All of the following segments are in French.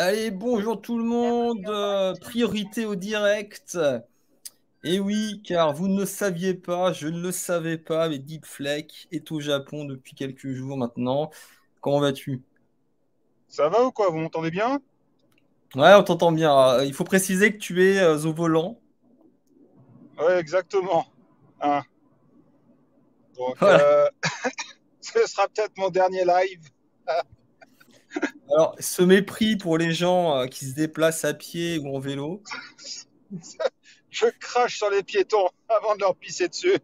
Allez, bonjour tout le monde. Priorité au direct. Et oui, car vous ne le saviez pas, je ne le savais pas, mais Deepfleck est au Japon depuis quelques jours maintenant. Comment vas-tu? Ça va ou quoi? Vous m'entendez bien? Ouais, on t'entend bien. Il faut préciser que tu es au volant. Ouais, exactement. Hein. Donc, Voilà. ce sera peut-être mon dernier live. Alors, ce mépris pour les gens qui se déplacent à pied ou en vélo. Je crache sur les piétons avant de leur pisser dessus.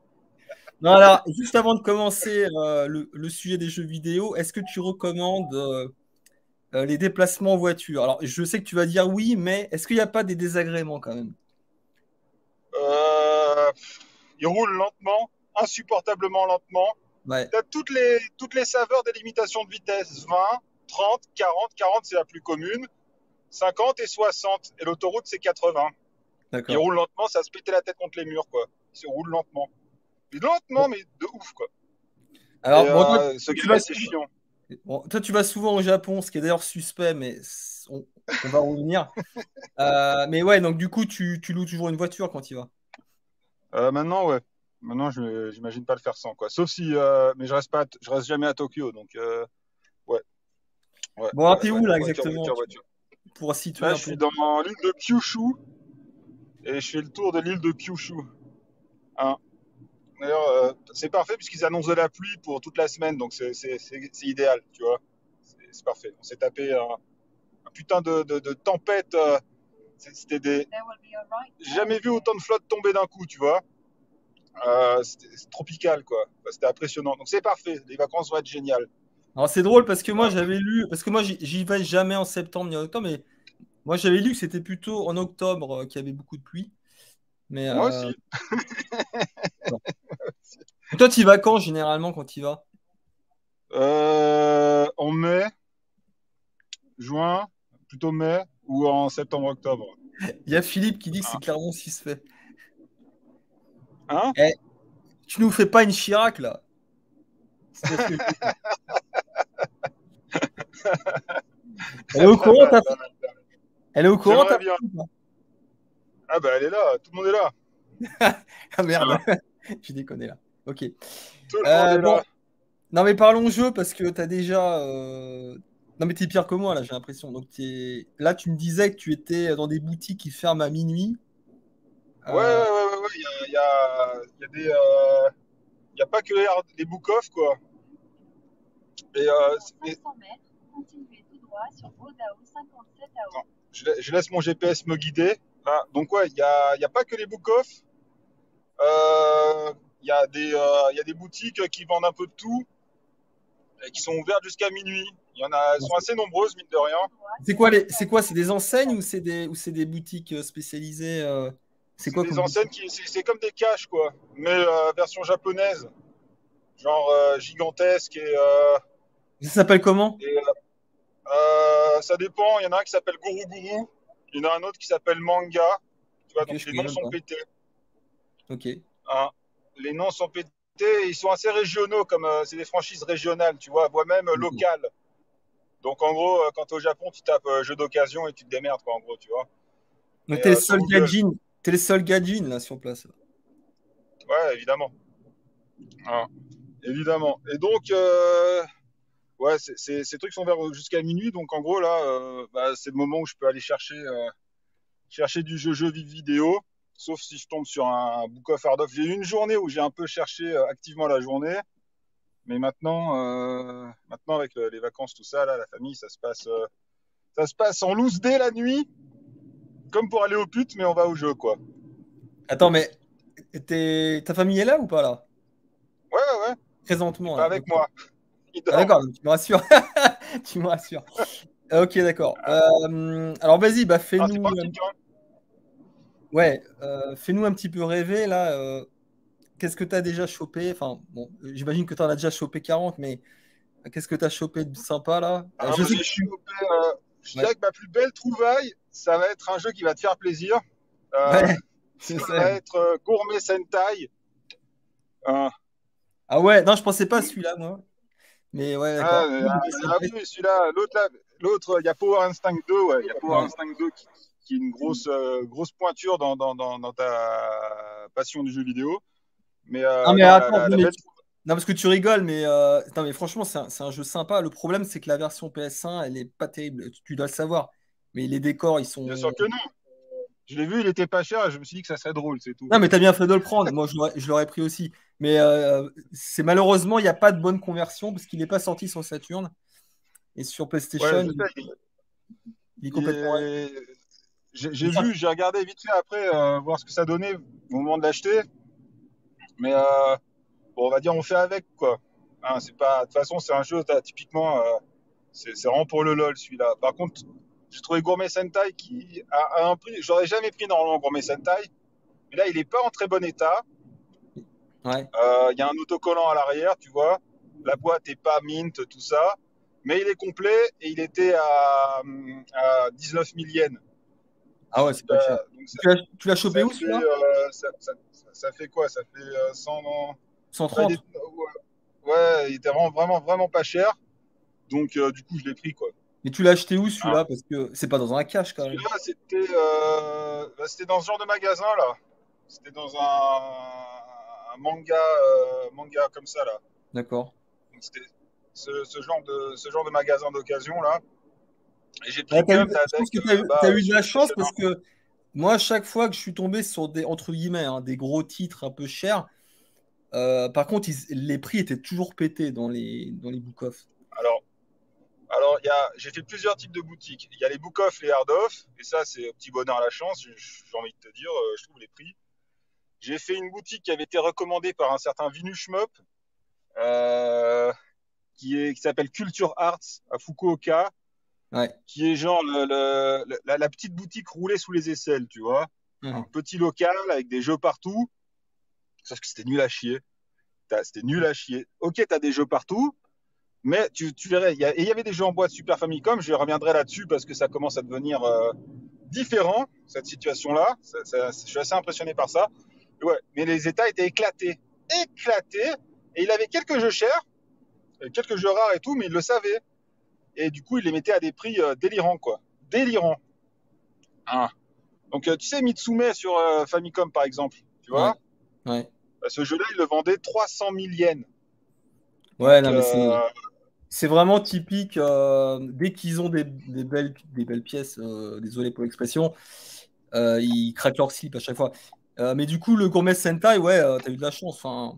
Non, alors, juste avant de commencer le sujet des jeux vidéo, est-ce que tu recommandes les déplacements en voiture? Alors, je sais que tu vas dire oui, mais est-ce qu'il n'y a pas des désagréments quand même? Euh, il roule lentement, insupportablement lentement. Ouais, T'as toutes les saveurs des limitations de vitesse. 20, 30, 40. 40, c'est la plus commune. 50 et 60. Et l'autoroute, c'est 80. Il d'accord. roule lentement, ça se pétait la tête contre les murs, quoi. Il roule lentement. Mais lentement, mais de ouf, quoi. Et Alors, bon, toi, ce tu vas gars-là, c'est souvent, chiant. bon, toi, tu vas souvent au Japon, ce qui est d'ailleurs suspect, mais on va revenir. Mais ouais, donc du coup, tu loues toujours une voiture quand tu y vas. Maintenant, ouais. Maintenant, j'imagine pas le faire sans, quoi. Sauf si, mais je reste jamais à Tokyo, donc ouais, ouais, Bon, alors, ouais, t'es ouais. où là Voiture, exactement? voiture, voiture. Pour situer Là, un je peu. suis dans l'île de Kyushu et je fais le tour de l'île de Kyushu. Hein. D'ailleurs, c'est parfait puisqu'ils annoncent de la pluie pour toute la semaine, donc c'est idéal, tu vois. C'est parfait. On s'est tapé un putain de tempête. C'était des. J'ai jamais vu autant de flotte tomber d'un coup, tu vois. C'était tropical, quoi. Enfin, c'était impressionnant. Donc c'est parfait. Les vacances vont être géniales. Alors, c'est drôle parce que moi, Hein. j'avais lu, parce que moi, j'y vais jamais en septembre ni en octobre, mais moi, j'avais lu que c'était plutôt en octobre qu'il y avait beaucoup de pluie. Mais Moi aussi. bon. Et toi, tu y vas quand généralement quand tu y vas? En mai, juin, plutôt mai, ou en septembre-octobre. Il y a Philippe qui dit que c'est Hein? clairement ce qui se fait. Hein. Eh, tu nous fais pas une Chirac là? Si tu vois ce que je veux dire. Elle est au Pas courant, mal, ta pas femme? mal. Elle est au courant, ta J'aimerais bien. femme ou pas? Ah bah elle est là, tout le monde est là. Ah merde, Hein. j'ai déconné là. Ok. Tout le monde est Bon, là. non mais parlons jeu parce que t'as déjà. Non mais t'es pire que moi là, j'ai l'impression. Donc là, tu me disais que tu étais dans des boutiques qui ferment à minuit. Ouais, ouais, Euh, ouais, ouais, ouais. Il y a des, il y a pas que les book-off, quoi. Et, mais- attends, je laisse mon GPS me guider. Ah, donc ouais, il y a pas que les book-off. Il y a des boutiques qui vendent un peu de tout et qui sont ouvertes jusqu'à minuit. Elles sont assez nombreuses, mine de rien. C'est quoi c'est quoi? C'est des enseignes ou c'est des boutiques spécialisées C'est C'est quoi des comme boutique? enseignes c'est comme des caches, quoi, mais version japonaise, genre gigantesque Ça s'appelle comment? et ça dépend. Il y en a un qui s'appelle Guru Guru, il y en a un autre qui s'appelle Manga. Tu vois, Ok, donc je les connais noms même sont pas. pétés. Ok. Hein. Les noms sont pétés. Ils sont assez régionaux, comme c'est des franchises régionales, tu vois, voire même D'accord. locales. Donc en gros, quand tu es au Japon, tu tapes jeu d'occasion et tu te démerdes, quoi, en gros, tu vois. Donc Mais t'es le sur seul Google, gadjin. T'es le seul gadjin là sur place. ouais, évidemment. Hein. Évidemment. Et donc, ouais, ces trucs sont ouverts jusqu'à minuit. Donc, en gros, là, bah, c'est le moment où je peux aller chercher du jeu vidéo. Sauf si je tombe sur un Book of Hard Off. J'ai eu une journée où j'ai un peu cherché activement la journée. Mais maintenant avec les vacances, tout ça, là, la famille, ça se passe en loose day la nuit. Comme pour aller au pute, mais on va au jeu, quoi. Attends, mais ta famille est là ou pas là? Ouais, ouais, ouais. Mais Présentement pas là. Ok. avec moi. Ils Ah dorment. d'accord, tu me rassures. Tu me rassures. Ok, d'accord. Alors vas-y, bah Ah, c'est pratique, hein. ouais, fais-nous un petit peu rêver là. Qu'est-ce que tu as déjà chopé? Enfin, bon, j'imagine que tu en as déjà chopé 40, mais qu'est-ce que tu as chopé de sympa là? Alors, Je sais que j'ai tu. chopé, je Ouais, dirais que ma plus belle trouvaille, ça va être un jeu qui va te faire plaisir. Euh, ouais, je Ça sais. va être Gourmet Sentai. Euh, Ah ouais, non, je pensais pas à celui-là, moi. Mais ouais, d'accord. ah, ah oui, celui-là, l'autre là. l'autre, il y a Power Instinct 2, ouais. Il y a Power Instinct 2 qui est une grosse pointure dans ta passion du jeu vidéo. Mais Non, mais non, attends, non, la belle. non, parce que tu rigoles, mais, non, mais franchement, c'est un jeu sympa. Le problème, c'est que la version PS1, elle est pas terrible. Tu dois le savoir. Mais les décors, ils Bien sûr sont. que non. Je l'ai vu, il était pas cher et je me suis dit que ça serait drôle, c'est tout. Non, mais t'as bien fait de le prendre. Moi, je l'aurais pris aussi. Mais c'est malheureusement, il n'y a pas de bonne conversion parce qu'il n'est pas sorti sur Saturn. Et sur Ouais, PlayStation, je sais. il est il complètement. est- J'ai Enfin, vu, j'ai regardé vite fait après voir ce que ça donnait au moment de l'acheter. Mais bon, on va dire on fait avec quoi. Hein, c'est pas, de toute façon, c'est un jeu typiquement, c'est vraiment pour le lol celui-là. Par contre, j'ai trouvé Gourmet Sentai qui a un prix. J'aurais jamais pris normalement Gourmet Sentai, mais là il est pas en très bon état. ouais. Il y a un autocollant à l'arrière, tu vois. La boîte est pas mint, tout ça, mais il est complet et il était à 19 000 yens. Ah ouais, c'est pas cher. Donc Tu l'as chopé ça où fait, celui-là? ça fait quoi? Ça fait 100 ans. Ouais, 130. il était vraiment pas cher. Donc, du coup, je l'ai pris, quoi. Mais tu l'as acheté où Hein. celui-là? Parce que c'est pas dans un cache quand même. Celui-là, c'était dans ce genre de magasin, là. C'était dans un manga comme ça, là. D'accord. Donc, c'était ce genre de magasin d'occasion, là. Et j'ai Ouais, pris Gump je pense avec, que tu as eu de sur la chance PlayStation parce 1. que moi, chaque fois que je suis tombé sur des, entre guillemets, hein, des gros titres un peu chers, par contre, les prix étaient toujours pétés dans les book-off. Alors, j'ai fait plusieurs types de boutiques. Il y a les book-off, les hard-off. Et ça, c'est un petit bonheur à la chance, j'ai envie de te dire. Je trouve les prix. J'ai fait une boutique qui avait été recommandée par un certain Vinu Shmup, euh, qui s'appelle Culture Arts à Fukuoka, Ouais. qui est genre la petite boutique roulée sous les aisselles, tu vois. Un Mhm. petit local avec des jeux partout, sauf que c'était nul à chier. C'était nul à chier. Ok, t'as des jeux partout, mais tu verrais, il y avait des jeux en boîte Super Famicom, je reviendrai là-dessus parce que ça commence à devenir différent, cette situation-là. Je suis assez impressionné par ça. Ouais, mais les états étaient éclatés. Éclatés. Et il avait quelques jeux chers, quelques jeux rares et tout, mais il le savait. Et du coup, il les mettait à des prix délirants, quoi. Délirants. Hein. Donc, tu sais, Mitsume sur Famicom, par exemple, tu Ouais. vois, Ouais. ce jeu-là, il le vendait 300 000 yens. Ouais, Donc, non, mais c'est vraiment typique. Dès qu'ils ont des belles pièces, désolé pour l'expression, ils craquent leur slip à chaque fois. Mais du coup, le Gourmet Sentai, ouais, t'as eu de la chance. Enfin,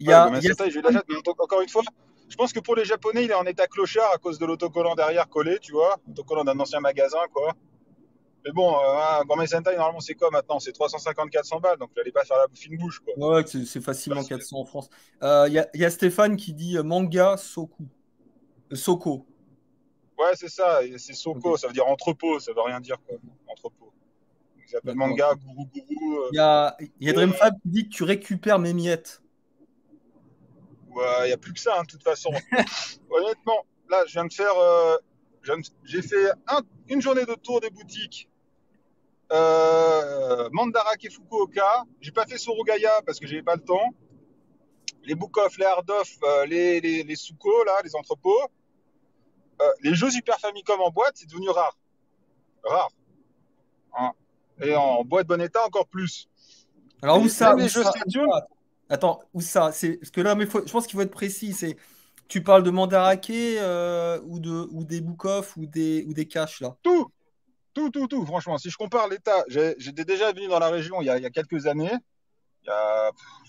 ouais, Gomen il y a Sentai, j'ai eu de la chatte, mais encore une fois, je pense que pour les Japonais, il est en état clochard à cause de l'autocollant derrière collé, tu vois, l'autocollant d'un ancien magasin, quoi. Mais bon, Gourmet Sentai, normalement, c'est quoi maintenant? C'est 350-400 balles, donc n'allez pas faire la fine bouche, quoi. ouais, c'est facilement 400 en France. Il y a Stéphane qui dit manga Soku. Soko. Ouais, c'est ça, c'est Ok, Soko, ça veut dire entrepôt, ça veut rien dire, quoi. Entrepôt. Il s'appelle d'accord. manga, gourou gourou. Il y a Dreamfab qui dit que tu récupères mes miettes. Ouais, il n'y a plus que ça, hein, de toute façon. Honnêtement, là, je viens de faire. J'ai fait une journée de tour des boutiques. Mandarake Fukuoka. J'ai pas fait Sorugaya parce que j'avais pas le temps. Les book-off, les hard-off, les Suko, là, les entrepôts. Les jeux Super Famicom en boîte, c'est devenu rare. Rare. Hein. Et en boîte bon état, encore plus. Alors, Même où les jeux ça, où Saturn, ça Attends, où ça? Parce que là, mais je pense qu'il faut être précis. Tu parles de Mandarake ou des book-off ou des caches, là. tout, tout. Franchement, si je compare l'état, j'étais déjà venu dans la région il y a quelques années. Je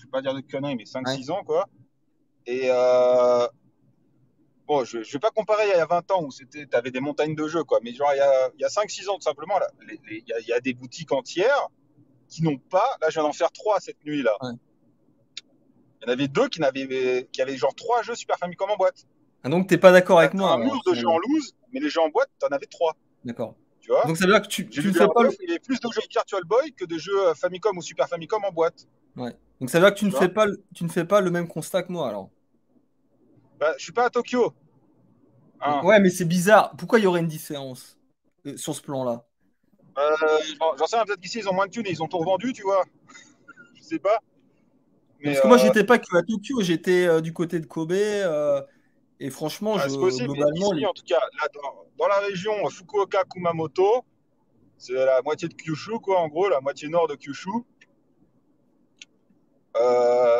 vais pas dire de conneries, mais cinq Ouais. six ans, quoi. Et bon, je vais pas comparer il y a 20 ans où tu avais des montagnes de jeux, quoi. Mais genre, il y a 5-6 ans, tout simplement, là, il y a des boutiques entières qui n'ont pas. Là, je viens d'en faire 3 cette nuit-là. Ouais. Il y en avait 2 qui avaient genre 3 jeux Super Famicom en boîte. Ah, donc, t'es pas d'accord T'as avec moi, un alors, mur de jeux en finalement. loose, mais les jeux en boîte, t'en avais 3. D'accord. Tu vois. Donc, ça veut dire que J'ai tu vu ne les fais pas Hard-Off, il y avait plus de jeux Virtual Boy que de jeux Famicom ou Super Famicom en boîte. Ouais. Donc, ça veut dire que Tu vois. tu ne fais pas le même constat que moi, alors. Bah, je suis pas à Tokyo. Hein. Ouais, mais c'est bizarre. Pourquoi il y aurait une différence sur ce plan-là? J'en sais rien, peut-être qu'ici ils ont moins de thunes et ils ont tout revendu, tu vois. Je sais pas. Non, Mais parce que moi, j'étais pas que à Tokyo, j'étais du côté de Kobe. Et franchement, C'est possible, mais globalement, ici, en tout cas, là, dans la région Fukuoka-Kumamoto, c'est la moitié de Kyushu, quoi, en gros, la moitié nord de Kyushu.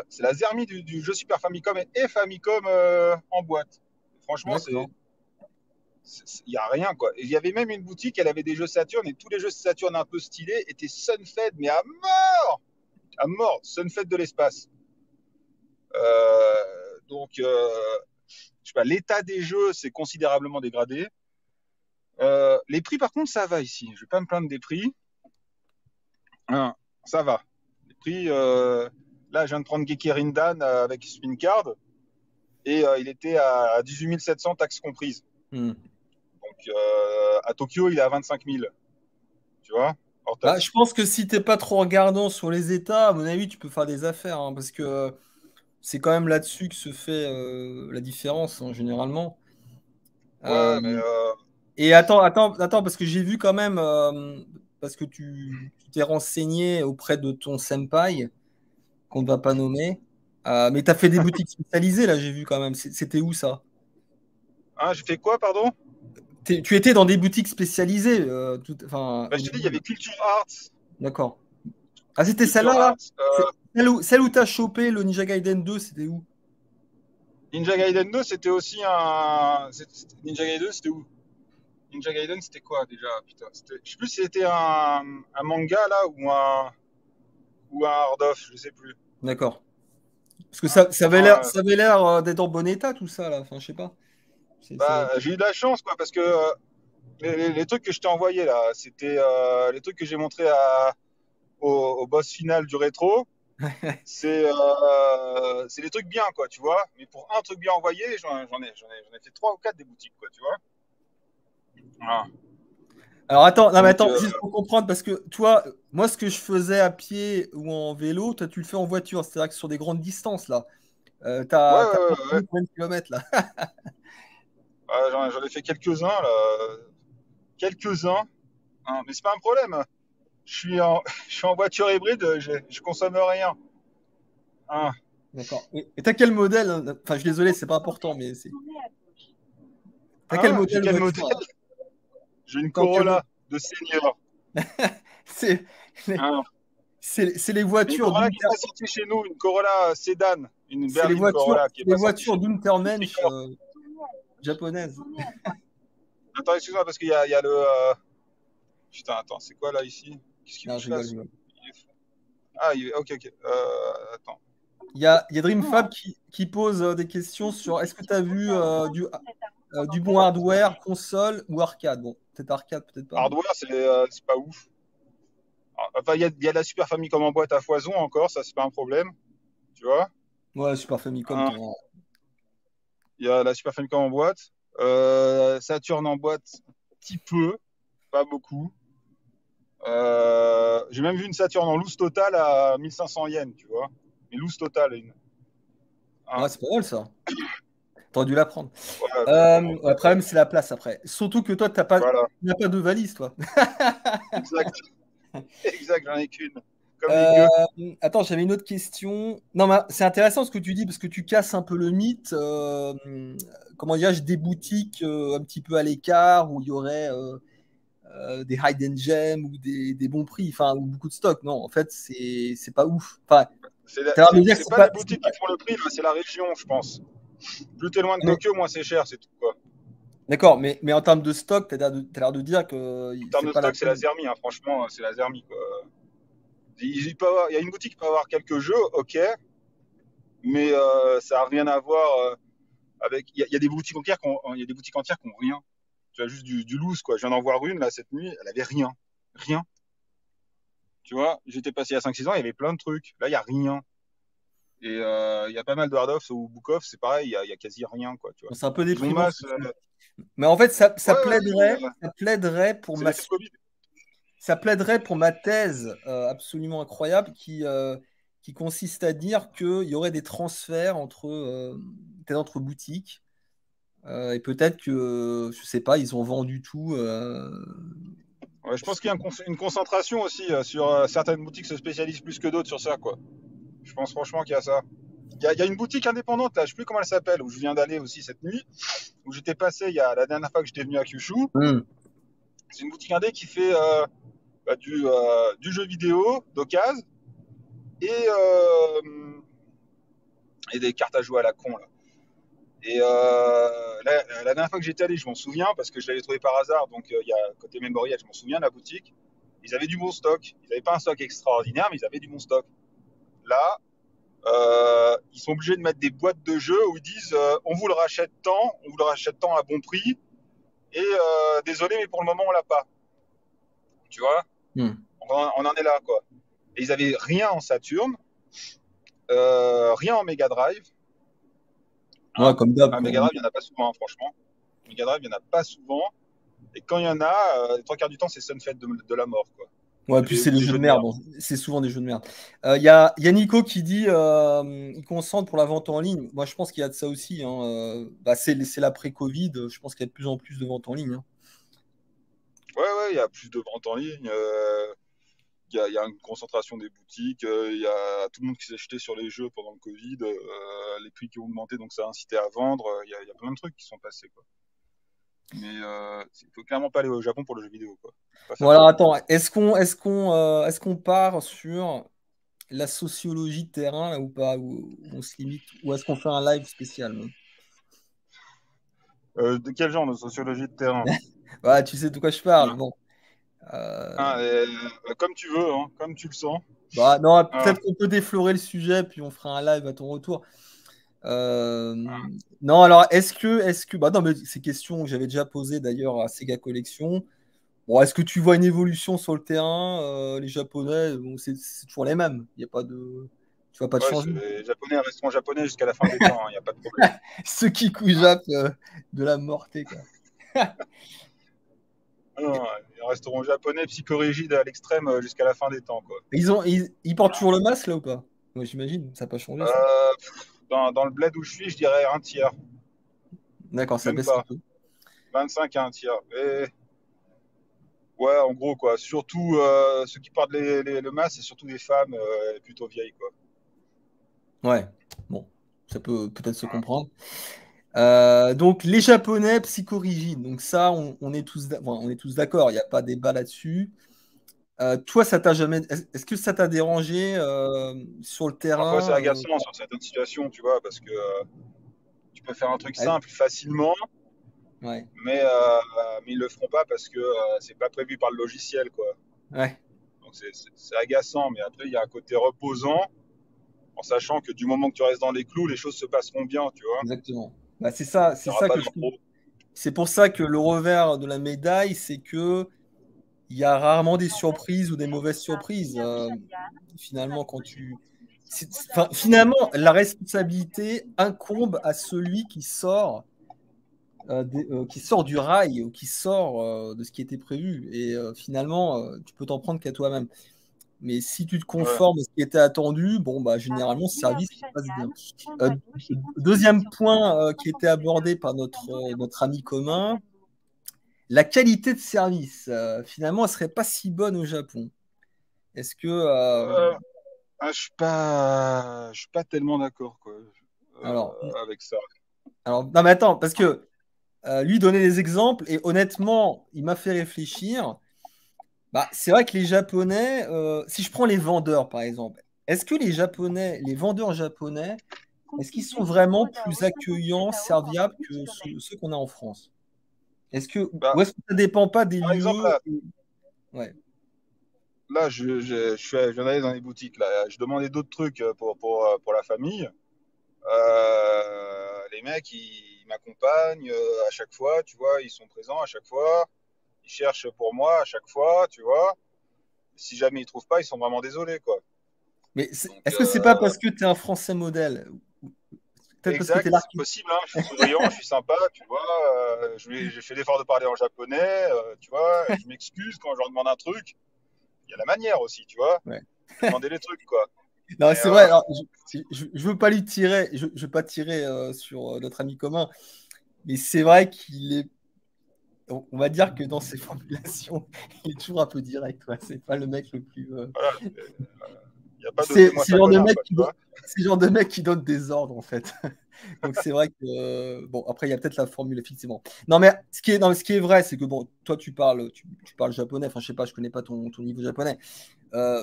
C'est la Zermi du jeu Super Famicom et Famicom en boîte. Franchement, d'accord. il n'y a rien, quoi. Il y avait même une boutique, elle avait des jeux Saturn, et tous les jeux Saturn un peu stylés étaient Sunfed, mais à mort! À mort, Sunfed de l'espace. Donc, je sais pas, l'état des jeux s'est considérablement dégradé. Les prix, par contre, ça va ici. Je vais pas me plaindre des prix. Hein, ça va. Les prix, là, je viens de prendre Gekerindan avec Spin Card et il était à 18 700 taxes comprises. Hmm. Donc, à Tokyo, il est à 25 000. Tu vois, hors Bah, taxe. je pense que si t'es pas trop regardant sur les États, à mon avis, tu peux faire des affaires, hein, parce que c'est quand même là-dessus que se fait la différence, hein, généralement. Ouais, mais Euh, et attends, parce que j'ai vu quand même, parce que tu t'es renseigné auprès de ton senpai, qu'on ne va pas nommer, mais tu as fait des boutiques spécialisées, là, j'ai vu quand même. C'était où ça? hein, j'ai fait quoi, pardon? Tu étais dans des boutiques spécialisées, enfin, Bah, au je te dis, il y début. avait Culture Arts. D'accord. Ah, c'était Culture celle-là, là? Arts. Celle où tu as chopé le Ninja Gaiden 2, c'était où? Ninja Gaiden 2, c'était aussi un. Ninja Gaiden 2, c'était où? Ninja Gaiden, c'était quoi déjà? Putain, je sais plus si c'était un manga là ou un hard off, je sais plus. D'accord. Parce que Ah, ça avait l'air, franchement, ça avait l'air d'être en bon état, tout ça, là. Enfin, je sais pas. Ça avait- j'ai eu de la chance quoi, parce que les trucs que je t'ai envoyés là, c'était les trucs que j'ai montrés au boss final du rétro. C'est des trucs bien quoi, tu vois. Mais pour un truc bien envoyé, j'en ai fait trois ou quatre des boutiques quoi, tu vois. Ah. Alors attends, non, mais Donc, attends, juste pour comprendre, parce que toi, moi, ce que je faisais à pied ou en vélo, toi, tu le fais en voiture. C'est-à-dire que sur des grandes distances, là. ouais, T'as ouais, pas ouais, ouais. combien de kilomètres, là? J'en ai fait quelques-uns là, quelques-uns. Hein, mais c'est pas un problème. Je suis en voiture hybride, je consomme rien. Hein. D'accord. Et t'as quel modèle, hein? Enfin, je suis désolé, c'est pas important, mais c'est. T'as quel Hein, j'ai modèle de quel voiture, modèle? là? J'ai une Tant que Corolla de senior. c'est les, Hein. c'est les Mais une voitures Corolla qui n'est pas sortie chez nous, une Corolla sédan, une berline Corolla qui n'est c'est les pas sortie voitures chez nous. Une d'Untermensch tricorne. japonaises. Attends, excuse-moi, parce qu'il y a le. Putain, attends, c'est quoi là ici? Qu'est-ce qu'il veut Non, que je je rigole, je fasse? rigole. Ah, ok, ok. Attends. Il y a DreamFab qui pose des questions sur est-ce que tu as vu du bon hardware, console ou arcade? Bon, peut-être arcade, peut-être pas, mais. Hardware, c'est pas ouf. Enfin, il y a la Super Famicom en boîte à foison encore, ça, c'est pas un problème. Tu vois? Ouais, Super Famicom, Hein. t'en as. Il y a la Super Famicom en boîte. Saturn en boîte, petit peu, pas beaucoup. J'ai même vu une Saturn en loose totale à 1500 yens, tu vois. Une loose totale. Ouais, Hein. c'est pas mal ça. T'aurais dû la prendre. Ouais, Ouais, le problème, c'est la place après. Surtout que toi, tu voilà. n'as pas de valise, toi. Exact. Exact, j'en ai qu'une. Comme les Euh, gueux. Attends, j'avais une autre question. Non, mais c'est intéressant ce que tu dis parce que tu casses un peu le mythe. Comment dirais-je, des boutiques un petit peu à l'écart où il y aurait des hidden gems ou des bons prix, enfin, ou beaucoup de stock. Non, en fait, c'est pas ouf. Enfin, t'as l'air de dire que C'est pas les boutiques qui font le prix, là, c'est la région, je pense. Plus t'es loin de mais- Tokyo, moins c'est cher, c'est tout, quoi. D'accord, mais en termes de stock, t'as l'air de dire que En termes c'est de pas la stock, c'est la peine. Zermi, hein, franchement, c'est la Zermi, quoi. Il y a une boutique qui peut avoir quelques jeux, ok, mais ça n'a rien à voir avec. Il y a des boutiques entières il y a des boutiques entières qui n'ont rien. Tu as juste du loose, quoi. Je viens d'en voir une, là, cette nuit, elle avait rien. Rien. Tu vois, j'étais passé il y a 5 6 ans, il y avait plein de trucs. Là, il n'y a rien. Et il y a pas mal de hard-off ou book-off, c'est pareil, il y a quasi rien, quoi, tu vois. Bon, c'est un peu Ils ont déprimant ce masse. que tu dis. Mais en fait, Ouais, ouais, ça plaiderait pour c'est ma, l'effet Covid. ça plaiderait pour ma thèse absolument incroyable qui consiste à dire qu'il y aurait des transferts peut-être entre boutiques et peut-être que, je sais pas, ils ont vendu tout. Ouais, je pense qu'il y a une concentration aussi sur certaines boutiques se spécialisent plus que d'autres sur ça, quoi. Je pense franchement qu'il y a ça. y a une boutique indépendante là, je sais plus comment elle s'appelle, où je viens d'aller aussi cette nuit, où j'étais passé il y a la dernière fois que j'étais venu à Kyushu. C'est une boutique indé qui fait du jeu vidéo d'occasion et, euh, et des cartes à jouer à la con là. Et la dernière fois que j'étais allé, je m'en souviens parce que je l'avais trouvé par hasard. Donc il y a côté mémorial, je m'en souviens de la boutique. Ils avaient du bon stock. Ils n'avaient pas un stock extraordinaire, mais ils avaient du bon stock. Là, ils sont obligés de mettre des boîtes de jeux où ils disent on vous le rachète tant, on vous le rachète tant à bon prix. Et désolé, mais pour le moment on l'a pas. Tu vois, on en est là quoi. Et ils avaient rien en Saturn, rien en Mega Drive. Ouais, comme d'hab. Un Mega Drive, il n'y en a pas souvent, franchement. Mega Drive, il n'y en a pas souvent. Et quand il y en a, les trois quarts du temps, c'est Sunfed de la mort. Quoi. Ouais, puis c'est des jeux de merde. Bon, c'est souvent des jeux de merde. Y a Nico qui dit il concentre pour la vente en ligne. Moi, je pense qu'il y a de ça aussi. Hein. C'est l'après-Covid. Je pense qu'il y a de plus en plus de ventes en ligne. Hein. Ouais, il y a plus de ventes en ligne. Il y a une concentration des boutiques. Il y a tout le monde qui s'est acheté sur les jeux pendant le Covid. Les prix qui ont augmenté, donc ça a incité à vendre. Il y a plein de trucs qui sont passés. Quoi. Mais il ne faut clairement pas aller au Japon pour le jeu vidéo. Quoi. Bon, alors attends, est-ce qu'on part sur la sociologie de terrain là, ou pas, ou on se limite, ou est-ce qu'on fait un live spécial? De quel genre de sociologie de terrain? Ouais, tu sais de quoi je parle. Bon. Comme tu veux, hein, comme tu le sens. Bah, non, peut-être qu'on peut déflorer le sujet, puis on fera un live à ton retour. Non, alors est-ce que, bah non, mais ces questions que j'avais déjà posées d'ailleurs à Sega Collection. Bon, est-ce que tu vois une évolution sur le terrain? Les Japonais, bon, c'est toujours les mêmes. Il y a pas de, tu vois pas de changement. Les Japonais resteront japonais jusqu'à la fin des temps. Il n'y a pas de problème. Ceux qui coujappent de la mortée, quoi. Non, ils resteront japonais psychorigides à l'extrême jusqu'à la fin des temps. Quoi. Ils portent toujours le masque là ou pas? Moi, j'imagine, ça n'a pas changé ça. Dans le bled où je suis, je dirais un tiers. D'accord, ça Même baisse un pas. peu. 25 à un tiers. Et ouais, en gros, quoi. Surtout ceux qui portent le masque, c'est surtout des femmes plutôt vieilles, quoi. Ouais, bon, ça peut peut-être se comprendre. Donc les Japonais psychorigides, donc ça, on est tous d'accord, il n'y a pas débat là-dessus. Toi, ça t'a jamais, est-ce que ça t'a dérangé sur le Parfois, c'est terrain? agaçant sur certaines situations, tu vois, parce que tu peux faire un truc simple facilement, Ouais. mais ils le feront pas parce que c'est pas prévu par le logiciel, quoi. Ouais. Donc c'est agaçant, mais après, il y a un côté reposant, en sachant que du moment que tu restes dans les clous, les choses se passeront bien, tu vois. Exactement. Bah, c'est ça Il n'y aura pas que je trouve. d'impro. C'est pour ça que le revers de la médaille, c'est que il y a rarement des surprises ou des mauvaises surprises. Finalement, finalement, la responsabilité incombe à celui qui sort du rail ou qui sort de ce qui était prévu. Et finalement, tu peux t'en prendre qu'à toi-même. Mais si tu te conformes à ce qui était attendu, bon, bah, généralement, ce service se passe bien. Deuxième point qui était abordé par notre ami commun, la qualité de service. Finalement, elle ne serait pas si bonne au Japon. Est-ce que... Je suis pas tellement d'accord, quoi, avec ça. Alors, non, mais attends, parce que lui donner des exemples, et honnêtement, il m'a fait réfléchir. Bah, c'est vrai que les Japonais, si je prends les vendeurs par exemple, est-ce que les vendeurs japonais, est-ce qu'ils sont vraiment plus accueillants, serviables que ceux qu'on a en France? Ou est-ce que ça dépend pas des par exemple, lieux? Ouais. là je viens d'aller dans les boutiques. Là, je demandais d'autres trucs pour la famille. Les mecs, ils m'accompagnent à chaque fois, tu vois, ils sont présents à chaque fois. Ils cherchent pour moi à chaque fois, tu vois. Si jamais ils trouvent pas, ils sont vraiment désolés, quoi. Mais est-ce que c'est pas parce que tu es un Français modèle? Peut-être parce que tu es Exact, c'est possible, hein. Je suis souriant, je suis sympa, tu vois. J'ai fait l'effort de parler en japonais, tu vois. Je m'excuse quand je leur demande un truc. Il y a la manière aussi, tu vois. Ouais. Demander les trucs, quoi. Non, c'est vrai. Alors, je veux pas lui tirer, je veux pas tirer sur notre ami commun, mais c'est vrai qu'il est. On va dire que dans ses formulations, il est toujours un peu direct. Ouais. C'est pas le mec le plus. Voilà. Il n'y a pas de C'est fais-moi c'est ça, le genre de connard, mec quoi, qui tu vois. c'est le genre de mec qui donne des ordres, en fait. Donc c'est vrai que bon, après il y a peut-être la formule effectivement. Non mais ce qui est vrai, c'est que bon, toi tu parles japonais. Enfin, je sais pas, je connais pas ton niveau japonais. Euh,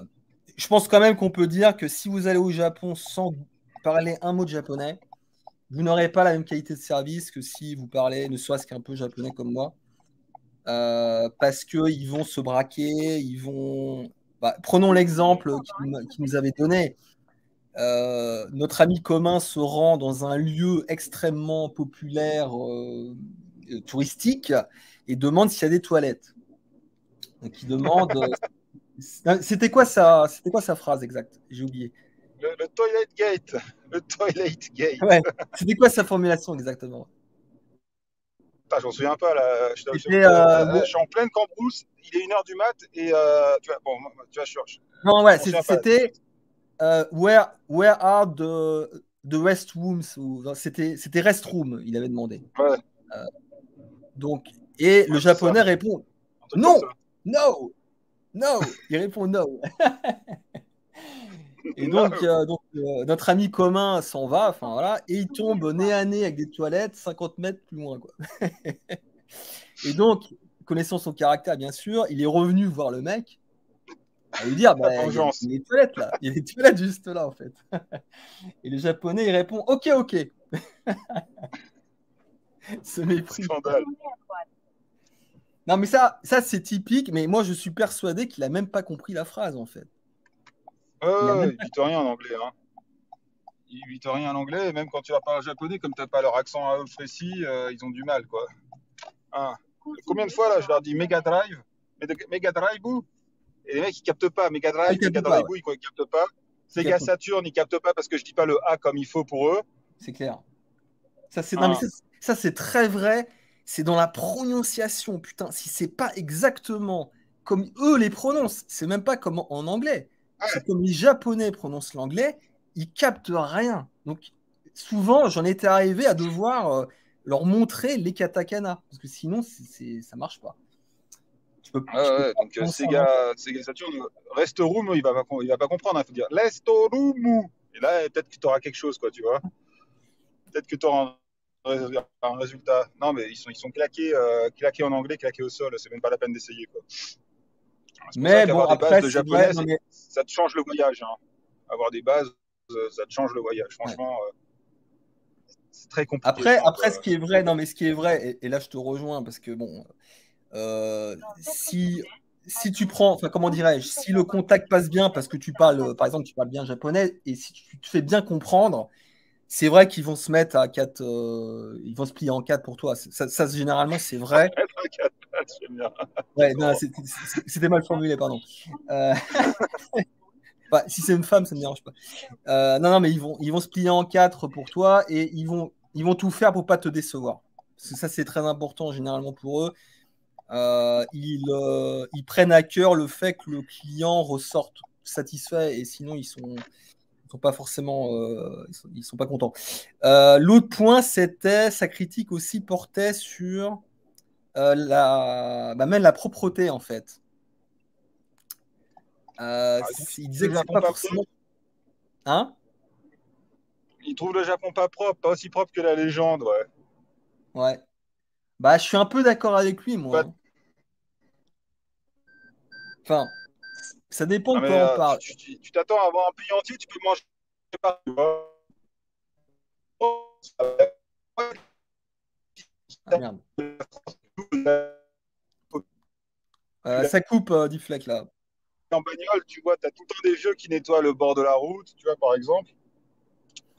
je pense quand même qu'on peut dire que si vous allez au Japon sans parler un mot de japonais, vous n'aurez pas la même qualité de service que si vous parlez ne serait-ce qu'un peu japonais comme moi. Parce qu'ils vont se braquer, ils vont. Bah, prenons l'exemple qu'il nous avait donné. Notre ami commun se rend dans un lieu extrêmement populaire, touristique, et demande s'il y a des toilettes. Donc il demande. C'était quoi sa phrase exacte? J'ai oublié. Le toilet gate. Le toilet gate. Ouais. C'était quoi sa formulation exactement? Putain, j'en souviens pas, là. C'était Je suis en pleine cambrousse, il est 1h du mat, et tu vois, bon, tu vois, non, ouais, je m'en souviens pas. c'était where are the restrooms? C'était restroom, il avait demandé. Ouais, Donc, et le ouais, c'est ça. japonais répond Un truc comme ça. non, no, no. Il répond no. Et Non. notre ami commun s'en va, enfin voilà, et il tombe nez à nez avec des toilettes 50 mètres plus loin, quoi. Et donc, connaissant son caractère, bien sûr, il est revenu voir le mec à lui dire, La bah, il y a vengeance. des toilettes là, il y a des toilettes juste là, en fait. Et le japonais, il répond, ok, ok. Ce mépris. Scandale. Non, mais ça c'est typique, mais moi, je suis persuadé qu'il a même pas compris la phrase, en fait. Il a même Il pas... dit rien en anglais, hein. Ils lui rien en anglais, et même quand tu leur parles japonais, comme t'as pas leur accent à eux précis, ils ont du mal, quoi. Hein. Combien de fois, là, je leur dis Mega Drive, Mega Drive, ou et les mecs, ils captent pas. Ah, il Mega capte pas, Drive, ouais. ils captent pas. Il Sega capte pas, Saturn, ils captent pas parce que je dis pas le A comme il faut pour eux. c'est clair. Ça, c'est... Non, mais Hein. ça, c'est très vrai. C'est dans la prononciation, putain. Si c'est pas exactement comme eux les prononcent, c'est même pas comme en anglais. C'est comme les Japonais prononcent l'anglais, ils captent rien. Donc, souvent, j'en étais arrivé à devoir leur montrer les katakana, parce que sinon, ça marche pas. Tu peux Ouais, pas donc prononcer en anglais. Sega Saturn, Resto Room, il va pas comprendre. Il faut dire Resto Room. Et là, peut-être que tu auras quelque chose, quoi, tu vois. Peut-être que tu auras un résultat. Non, mais ils sont claqués, claqués en anglais, claqués au sol. C'est même pas la peine d'essayer, quoi. C'est pour ça Mais bon, qu'avoir des bases après, de c'est vrai. japonais, Non, mais ça te change le voyage. Hein. Avoir des bases, ça te change le voyage. ouais. Franchement, c'est très compliqué, je pense. Après, ce qui est vrai, non, mais ce qui est vrai, et là, je te rejoins, parce que bon, si tu prends, enfin, comment dirais-je, si le contact passe bien parce que tu parles, par exemple, tu parles bien japonais, et si tu te fais bien comprendre, c'est vrai qu'ils vont se mettre à quatre, ils vont se plier en quatre pour toi. Généralement, c'est vrai. J'aime bien. Ouais, non, c'était mal formulé, pardon. Euh, bah, si c'est une femme, ça ne me dérange pas. Non, non, mais ils vont se plier en quatre pour toi, et ils vont tout faire pour pas te décevoir. Parce que ça, c'est très important généralement pour eux. Ils prennent à cœur le fait que le client ressorte satisfait, et sinon ils sont pas forcément ils sont pas contents. L'autre point, c'était sa critique aussi portait sur même la propreté, en fait. Il disait Le que c'est Japon pas pas forcément. propre. Hein? Ils trouvent le Japon pas propre, pas aussi propre que la légende, ouais. Ouais. Bah, je suis un peu d'accord avec lui, moi, Bah, hein. Enfin, ça dépend non, de quoi mais on parle. tu t'attends à avoir un pays entier, tu peux manger pas. Tu vois. Ah merde. Ça coupe, dit Fleck, là. En bagnole, tu vois, tu as tout le temps des vieux qui nettoient le bord de la route, tu vois, par exemple.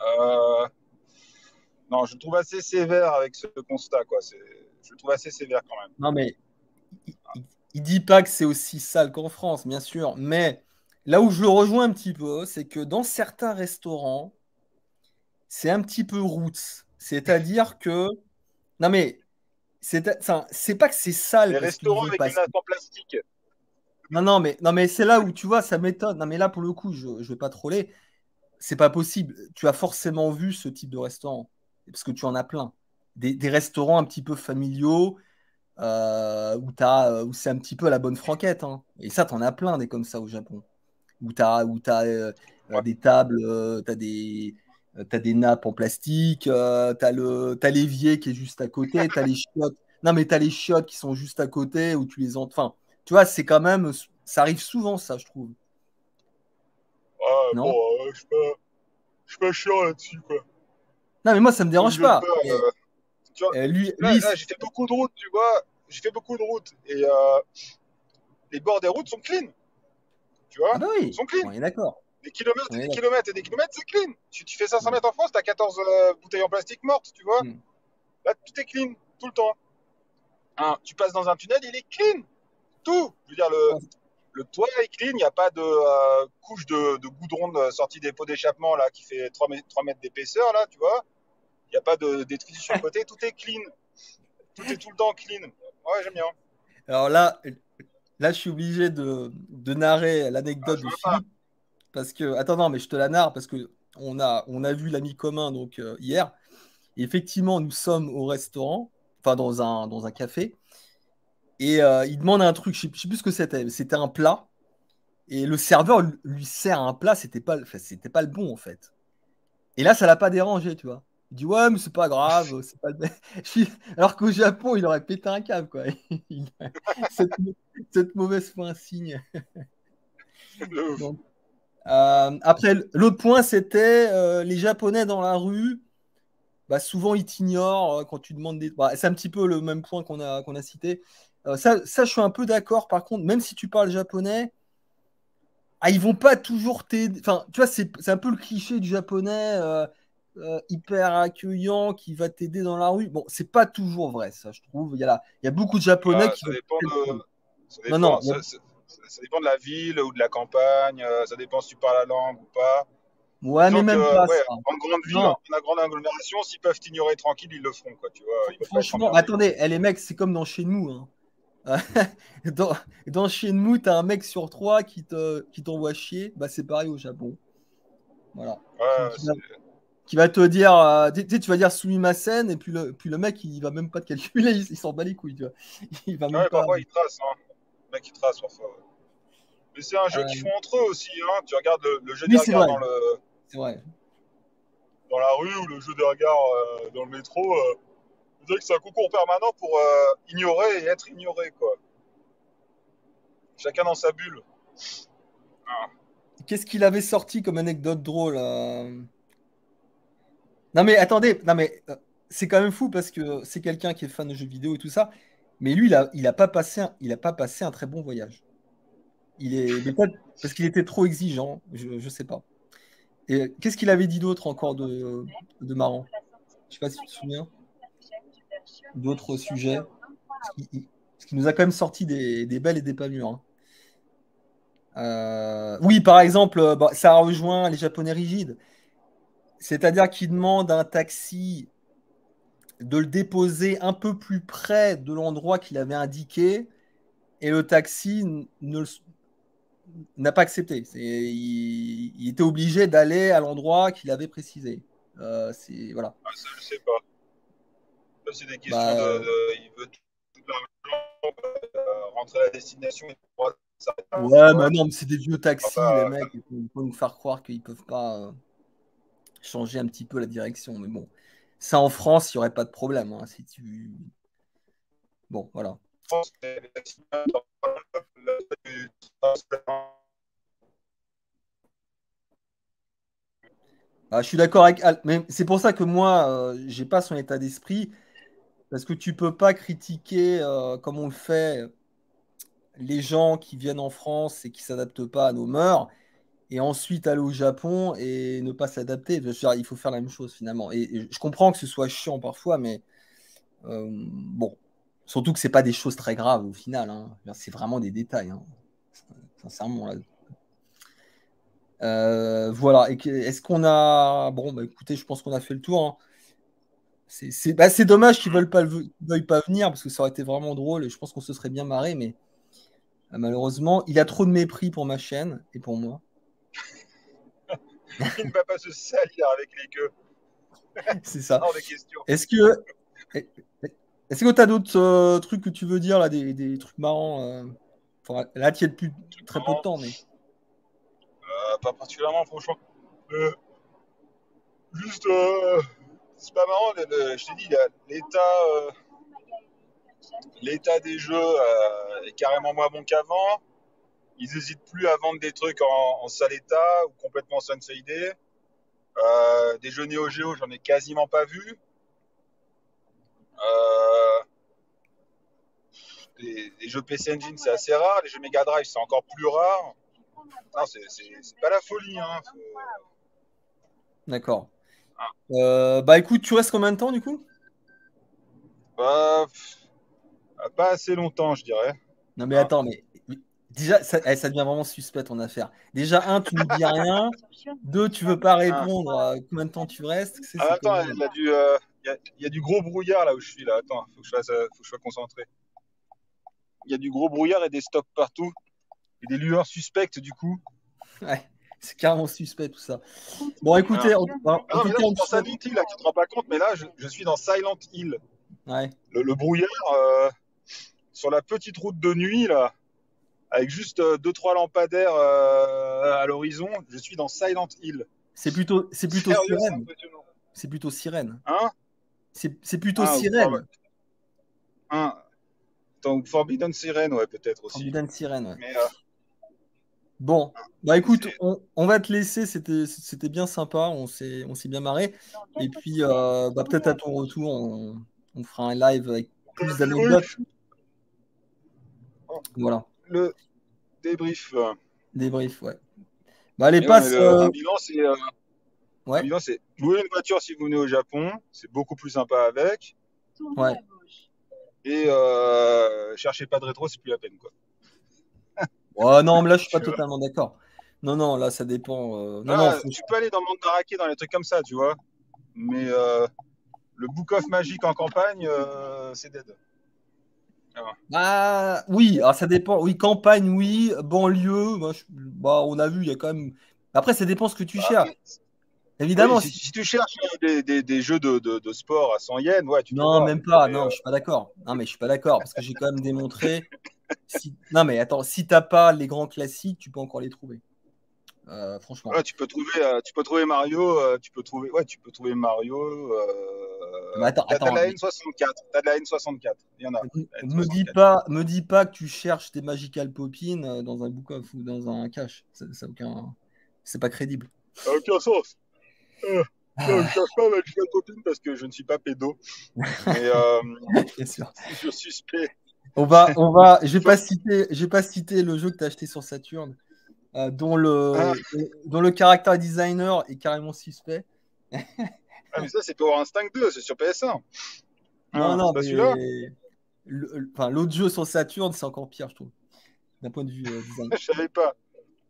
Euh, non, je le trouve assez sévère avec ce constat, quoi. Je le trouve assez sévère quand même. Non, mais il dit pas que c'est aussi sale qu'en France, bien sûr, mais là où je le rejoins un petit peu, c'est que dans certains restaurants, c'est un petit peu roots. C'est-à-dire que, non mais, enfin, c'est pas que c'est sale Les parce qu'ils restaurants vont avec pas. une nappe en plastique. Non, mais c'est là où tu vois, ça m'étonne. Non, mais là, pour le coup, je vais pas troller. C'est pas possible. Tu as forcément vu ce type de restaurant parce que tu en as plein. Des restaurants un petit peu familiaux où c'est un petit peu à la bonne franquette, hein. Et ça, t'en as plein des comme ça au Japon. où tu as, Ouais. des tables, t'as des nappes en plastique, t'as l'évier qui est juste à côté, t'as les chiottes. Non, mais t'as les chiottes qui sont juste à côté où tu les entends. Enfin, tu vois, c'est quand même. Ça arrive souvent, ça, je trouve. Ah, bon, Non? je suis pas chiant là-dessus, quoi. Non, mais moi, ça me Ça me dérange gêne pas. pas. Mais, Tu vois, lui, là j'ai fait beaucoup de routes, tu vois. J'ai fait beaucoup de routes. Et les bords des routes sont clean, tu ah vois. bah Ils oui, sont clean. on est d'accord. Des kilomètres On et est des d'accord. kilomètres et des kilomètres, c'est clean. Tu fais 500 Mm. mètres en France, t'as 14 bouteilles en plastique mortes, tu vois. Mm. Là, tout est clean, tout le temps. Hein, tu passes dans un tunnel, il est clean. Tout. Je veux dire, le toit est clean, il n'y a pas de couche de goudron sortie des pots d'échappement là, qui fait 3 mètres d'épaisseur, là, tu vois. Il n'y a pas de détritus sur le côté, tout est clean. Tout est tout le temps clean. Ouais, j'aime bien. Alors là, je suis obligé de narrer Ah, l'anecdote je de veux pas. Philippe parce que, attends, non, mais je te la narre parce que on a vu l'ami commun donc hier. Et effectivement, nous sommes au restaurant, enfin dans un café, et il demande un truc, je sais plus ce que c'était. C'était un plat, et le serveur lui sert un plat, enfin, c'était pas le bon en fait. Et là, ça l'a pas dérangé, tu vois. Il dit ouais, mais c'est pas grave, c'est pas le. Alors qu'au Japon, il aurait pété un câble, quoi. Il- Cette, cette mauvaise foi insigne. De ouf. Donc, après, l'autre point, c'était les Japonais dans la rue. Bah, souvent, ils t'ignorent quand tu demandes des. Bah, c'est un petit peu le même point qu'on a cité. Ça, je suis un peu d'accord. Par contre, même si tu parles japonais, ils vont pas toujours t'aider. Enfin, tu vois, c'est un peu le cliché du japonais hyper accueillant qui va t'aider dans la rue. Bon, c'est pas toujours vrai, ça, je trouve. Il y a beaucoup de japonais Ah, qui vont. Non, non. Ça dépend de la ville ou de la campagne. Ça dépend si tu parles la langue ou pas. Ouais, mais Disons que, même pas ouais, ça. en grande ville, Non, en grande agglomération, s'ils peuvent t'ignorer tranquille, ils le feront, quoi. Tu vois, ils veulent pas être franchement, emmerdés. attendez, les mecs, c'est comme dans Shenmue, hein. Dans, dans Shenmue, t'as un mec sur trois qui t'envoie chier. Bah, c'est pareil au Japon. Voilà. Qui, Ouais, qui va, qui va te dire, tu vas dire Sumimasen, et puis le mec, il va même pas te calculer, il s'en bat les couilles, tu vois. Il va même ouais, pas. parfois ils tracent, hein. Le mec, il trace parfois. Ouais. Mais c'est un jeu qu'ils euh, font entre eux aussi, hein. Tu regardes le jeu des oui, c'est regards vrai, c'est vrai. dans la rue ou le jeu des regards dans le métro. Je dirais que c'est un concours permanent pour ignorer et être ignoré, quoi. Chacun dans sa bulle. Ah. Qu'est-ce qu'il avait sorti comme anecdote drôle Non, mais attendez, non, mais c'est quand même fou parce que c'est quelqu'un qui est fan de jeux vidéo et tout ça, mais lui, il a pas passé un très bon voyage. Mais peut-être parce qu'il était trop exigeant, je sais pas. Et qu'est-ce qu'il avait dit d'autre encore de marrant? Je sais pas si tu te souviens d'autres sujets. Parce qu'il nous a quand même sorti des belles et des pas mûres, hein. Oui, par exemple, bah, ça rejoint les Japonais rigides. C'est-à-dire qu'ils demandent à un taxi de le déposer un peu plus près de l'endroit qu'il avait indiqué et le taxi n'a pas accepté. Il était obligé d'aller à l'endroit qu'il avait précisé. Voilà. Ah, ça, je sais pas. Ça, c'est des questions Bah, il veut tout l'argent, rentrer à la destination et pouvoir s'arrêter à un ouais, mais endroit. non, mais c'est des vieux taxis, les Enfin, mecs. Ils vont nous faire croire qu'ils peuvent pas changer un petit peu la direction. Mais bon, ça en France, il n'y aurait pas de problème, hein, si tu. Bon, voilà. France, c'est Ah, je suis d'accord avec Al, mais c'est pour ça que moi, j'ai pas son état d'esprit, parce que tu peux pas critiquer, comme on le fait, les gens qui viennent en France et qui s'adaptent pas à nos mœurs, et ensuite aller au Japon et ne pas s'adapter. Je veux dire, il faut faire la même chose finalement. Et je comprends que ce soit chiant parfois, mais bon, surtout que c'est pas des choses très graves au final, hein. C'est vraiment des détails, hein. Sincèrement là. Voilà. Est-ce qu'on a. Bon, bah, écoutez, je pense qu'on a fait le tour, hein. C'est dommage qu'ils veuillent pas venir parce que ça aurait été vraiment drôle et je pense qu'on se serait bien marré, mais malheureusement, il a trop de mépris pour ma chaîne et pour moi. il ne va pas se salir avec les queues. C'est ça. Hors de question. Est-ce que est-ce que tu as d'autres trucs que tu veux dire là, des trucs marrants Enfin, là, tu y es depuis Truc très peu de marrant. temps, mais pas particulièrement, franchement. Juste, c'est pas marrant, je t'ai dit, l'état des jeux est carrément moins bon qu'avant. Ils n'hésitent plus à vendre des trucs en sale état ou complètement sunfadés. Des jeux Neo Geo, j'en ai quasiment pas vu. Des jeux PC Engine, c'est assez rare. Les jeux Mega Drive, c'est encore plus rare. Non, c'est pas la folie. Hein. D'accord. Bah écoute, tu restes combien de temps du coup? Bah, pas assez longtemps, je dirais. Non mais attends, mais déjà, ça devient vraiment suspect ton affaire. Déjà, un, tu ne dis rien. Deux, tu veux pas répondre. Combien de temps tu restes? Attends, il y a du gros brouillard là où je suis. Là. Attends, faut que je sois concentré. Il y a du gros brouillard et des stops partout. Et des lueurs suspectes du coup. Ouais, c'est carrément suspect tout ça. Bon, écoutez, là, je suis dans Silent Hill, là, tu te rends pas compte, mais là, je suis dans Silent Hill. Ouais. Le brouillard, sur la petite route de nuit, là, avec juste 2-3 lampadaires à l'horizon, je suis dans Silent Hill. C'est plutôt Sérieux, sirène. C'est plutôt sirène. Hein? C'est plutôt sirène. Forbidden Siren, ouais, peut-être aussi. Forbidden Siren, ouais. Mais, bon, bah écoute, on va te laisser, c'était bien sympa, on s'est bien marré. Et puis, bah, peut-être à ton retour, on fera un live avec plus d'anecdotes. Voilà. Le débrief. Débrief, ouais. Bah allez, passe. Un bilan, c'est... Ouais. Un bilan, c'est louer une voiture si vous venez au Japon, c'est beaucoup plus sympa avec. Ouais. Et cherchez pas de rétro, c'est plus la peine, quoi. Oh, non, mais là, je suis pas totalement d'accord. Non, là, ça dépend. Tu peux aller dans le monde d'Arake, dans les trucs comme ça, tu vois. Mais le Book of Magic en campagne, c'est dead. Ah, oui, alors ça dépend. Oui, campagne, oui. Banlieue, on a vu, il y a quand même. Après, ça dépend ce que tu cherches. Évidemment. Oui, si tu cherches des jeux de sport à 100 yens, ouais, tu peux. Non, même pas. Non, je suis pas d'accord. Non, mais je suis pas d'accord parce que j'ai quand même démontré. Non, mais attends, si t'as pas les grands classiques, tu peux encore les trouver. Franchement. Ouais, tu peux trouver Mario. Tu peux trouver Mario. T'as de la N64. T'as de la N64. Il y en a. Me dis pas que tu cherches des Magical Poppins dans un Book of ou dans un cache. C'est pas crédible. Ça n'a aucun sens. Non, je cherche pas Magical Poppins parce que je ne suis pas pédo. Mais bien sûr. Je suspecte. Je vais pas citer le jeu que tu as acheté sur Saturn, dont le character designer est carrément suspect. Mais ça, c'est Power Instinct 2, c'est sur PS1. Non, c'est pas celui-là. L'autre jeu sur Saturn, c'est encore pire, je trouve, d'un point de vue design. Je savais pas.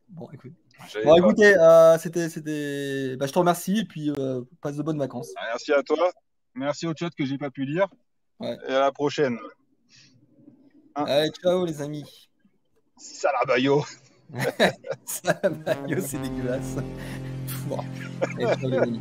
Bon, écoutez, c'était. Bah, je te remercie et puis passe de bonnes vacances. Merci à toi. Merci au chat que j'ai pas pu lire. Ouais. Et à la prochaine. Allez, ciao les amis. Salabayo. Salabayo, c'est dégueulasse. Allez, ciao les amis.